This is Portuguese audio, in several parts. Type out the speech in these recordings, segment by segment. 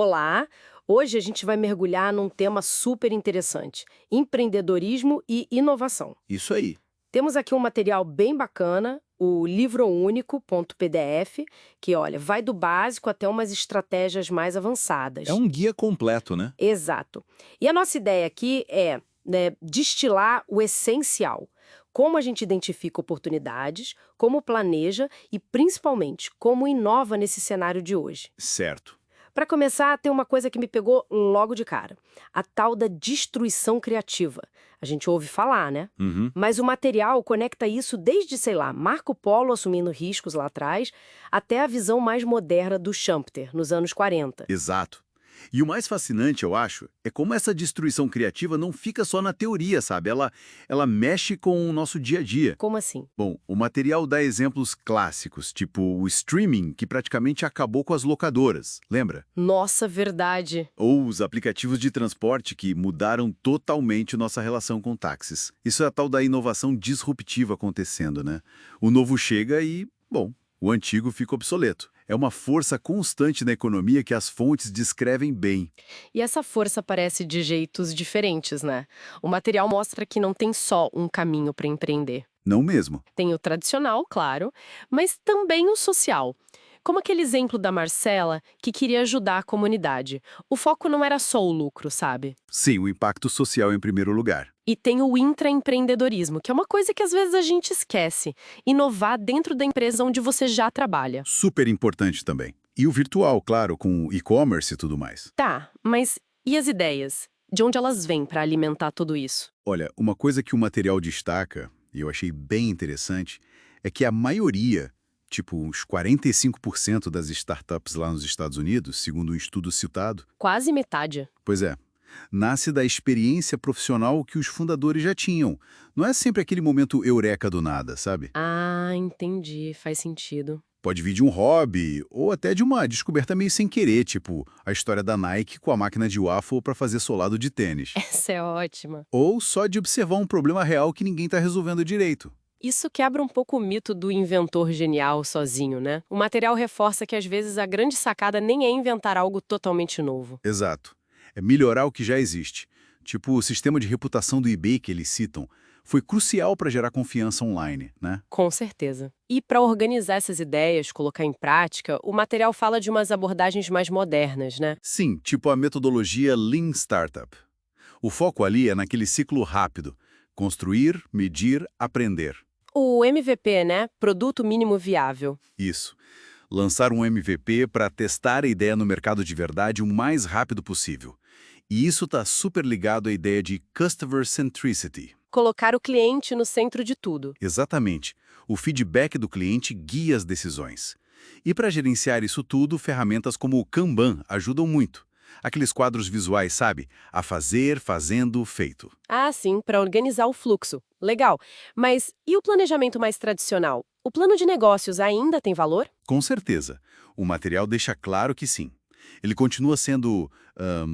Olá! Hoje a gente vai mergulhar num tema super interessante: empreendedorismo e inovação. Isso aí. Temos aqui um material bem bacana, o livro único.pdf, que olha, vai do básico até umas estratégias mais É avançadas. um guia completo, né? Exato. E a nossa ideia aqui é, né, destilar o essencial. Como a gente identifica oportunidades, como planeja e, principalmente, como inova nesse cenário de hoje. Certo. Para começar, tem uma coisa que me pegou logo de cara: a tal da destruição criativa. A gente ouve falar, né? Uhum. Mas o material conecta isso desde, sei lá, Marco Polo assumindo riscos lá atrás, até a visão mais moderna do Schumpeter, nos anos 40. Exato. E o mais fascinante, eu acho, é como essa destruição criativa não fica só na teoria, sabe? Ela mexe com o nosso dia a dia. Como assim? Bom, o material dá exemplos clássicos, tipo o streaming, que praticamente acabou com as locadoras, lembra? Nossa, verdade. Ou os aplicativos de transporte que mudaram totalmente nossa relação com táxis. Isso é a tal da inovação disruptiva acontecendo, né? O novo chega e, bom, o antigo fica obsoleto. É uma força constante na economia que as fontes descrevem bem. E essa força aparece de jeitos diferentes, né? O material mostra que não tem só um caminho para empreender. Não mesmo? Tem o tradicional, claro, mas também o social. Como aquele exemplo da Marcela, que queria ajudar a comunidade. O foco não era só o lucro, sabe? Sim, o impacto social em primeiro lugar. E tem o intraempreendedorismo, que é uma coisa que às vezes a gente esquece. Inovar dentro da empresa onde você já trabalha. Super importante também. E o virtual, claro, com e-commerce e tudo mais. Tá, mas e as ideias? De onde elas vêm para alimentar tudo isso? Olha, uma coisa que o material destaca, e eu achei bem interessante, é que a maioria, tipo uns 45% das startups lá nos Estados Unidos, segundo um estudo citado, Quase metade. pois é, nasce da experiência profissional que os fundadores já tinham. Não é sempre aquele momento eureka do nada, sabe? Ah, entendi, faz sentido. Pode vir de um hobby ou até de uma descoberta meio sem querer, tipo a história da Nike com a máquina de waffle para fazer solado de tênis. Essa é ótima. Ou só de observar um problema real que ninguém está resolvendo direito. Isso quebra um pouco o mito do inventor genial sozinho, né? O material reforça que às vezes a grande sacada nem é inventar algo totalmente novo. Exato. É melhorar o que já existe. Tipo o sistema de reputação do eBay que eles citam. Foi crucial para gerar confiança online, né? Com certeza. E para organizar essas ideias, colocar em prática, o material fala de umas abordagens mais modernas, né? Sim, tipo a metodologia Lean Startup. O foco ali é naquele ciclo rápido. Construir, medir, aprender. O MVP, né? Produto mínimo viável. Isso. Lançar um MVP para testar a ideia no mercado de verdade o mais rápido possível. E isso está super ligado à ideia de Customer Centricity. Colocar o cliente no centro de tudo. Exatamente. O feedback do cliente guia as decisões. E para gerenciar isso tudo, ferramentas como o Kanban ajudam muito. Aqueles quadros visuais, sabe? A fazer, fazendo, feito. Ah, sim, para organizar o fluxo. Legal. Mas e o planejamento mais tradicional? O plano de negócios ainda tem valor? Com certeza. O material deixa claro que sim. Ele continua sendo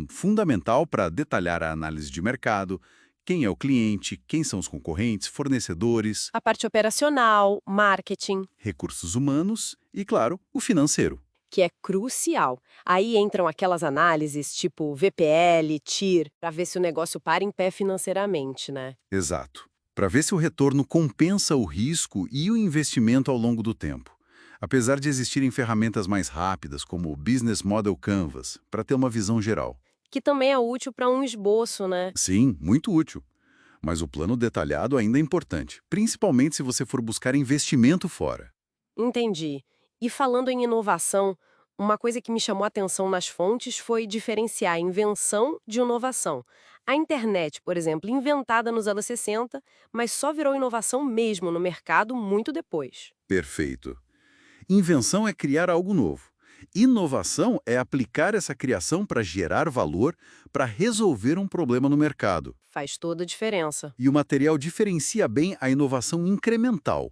fundamental para detalhar a análise de mercado, quem é o cliente, quem são os concorrentes, fornecedores, A parte operacional, marketing, recursos humanos e, claro, o financeiro. que é crucial. Aí entram aquelas análises tipo VPL, TIR, para ver se o negócio para em pé financeiramente, né? Exato. Para ver se o retorno compensa o risco e o investimento ao longo do tempo. Apesar de existirem ferramentas mais rápidas, como o Business Model Canvas, para ter uma visão geral. Que também é útil para um esboço, né? Sim, muito útil. Mas o plano detalhado ainda é importante, principalmente se você for buscar investimento fora. Entendi. E falando em inovação, uma coisa que me chamou a atenção nas fontes foi diferenciar invenção de inovação. A internet, por exemplo, inventada nos anos 60, mas só virou inovação mesmo no mercado muito depois. Perfeito. Invenção é criar algo novo. Inovação é aplicar essa criação para gerar valor, para resolver um problema no mercado. Faz toda a diferença. E o material diferencia bem a inovação incremental,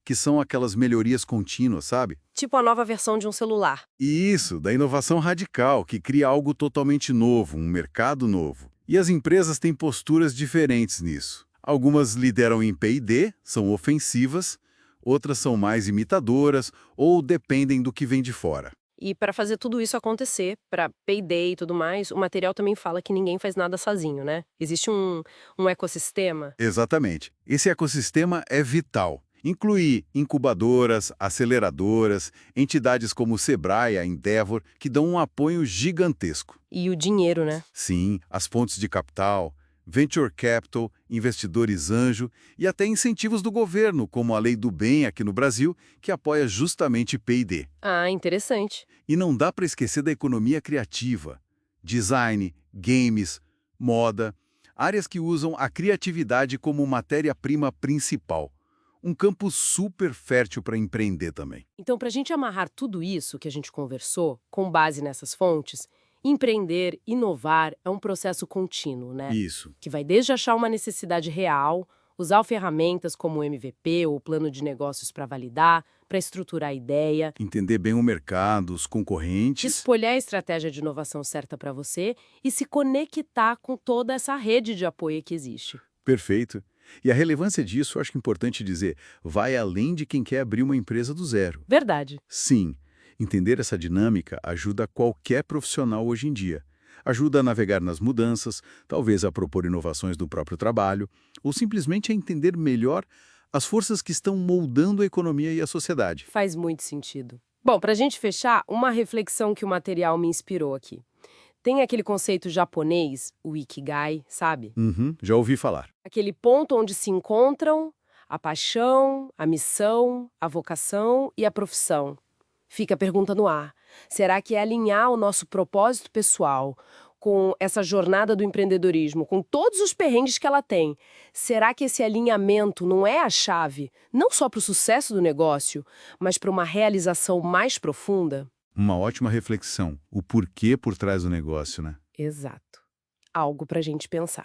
que são aquelas melhorias contínuas, sabe? Tipo a nova versão de um celular. E isso, da inovação radical, que cria algo totalmente novo, um mercado novo. E as empresas têm posturas diferentes nisso. Algumas lideram em P&D, são ofensivas, outras são mais imitadoras ou dependem do que vem de fora. E para fazer tudo isso acontecer, para Payday e tudo mais, o material também fala que ninguém faz nada sozinho, né? Existe um ecossistema. Exatamente. Esse ecossistema é vital. Inclui incubadoras, aceleradoras, entidades como o Sebrae, a Endeavor, que dão um apoio gigantesco. E o dinheiro, né? Sim, as fontes de capital, venture capital, investidores anjo e até incentivos do governo, como a Lei do Bem aqui no Brasil, que apoia justamente P&D. Ah, interessante. E não dá para esquecer da economia criativa. Design, games, moda, áreas que usam a criatividade como matéria-prima principal. Um campo super fértil para empreender também. Então, para a gente amarrar tudo isso que a gente conversou, com base nessas fontes, empreender, inovar é um processo contínuo, né? Isso. Que vai desde achar uma necessidade real, usar ferramentas como o MVP ou o plano de negócios para validar, para estruturar a ideia, Entender bem o mercado, os concorrentes. escolher a estratégia de inovação certa para você e se conectar com toda essa rede de apoio que existe. Perfeito. E a relevância disso, eu acho que é importante dizer, vai além de quem quer abrir uma empresa do zero. Verdade. Sim, entender essa dinâmica ajuda qualquer profissional hoje em dia. Ajuda a navegar nas mudanças, talvez a propor inovações do próprio trabalho, ou simplesmente a entender melhor as forças que estão moldando a economia e a sociedade. Faz muito sentido. Bom, para a gente fechar, uma reflexão que o material me inspirou aqui. Tem aquele conceito japonês, o Ikigai, sabe? Uhum, já ouvi falar. Aquele ponto onde se encontram a paixão, a missão, a vocação e a profissão. Fica a pergunta no ar. Será que é alinhar o nosso propósito pessoal com essa jornada do empreendedorismo, com todos os perrengues que ela tem? Será que esse alinhamento não é a chave, não só para o sucesso do negócio, mas para uma realização mais profunda? Uma ótima reflexão. O porquê por trás do negócio, né? Exato. Algo para a gente pensar.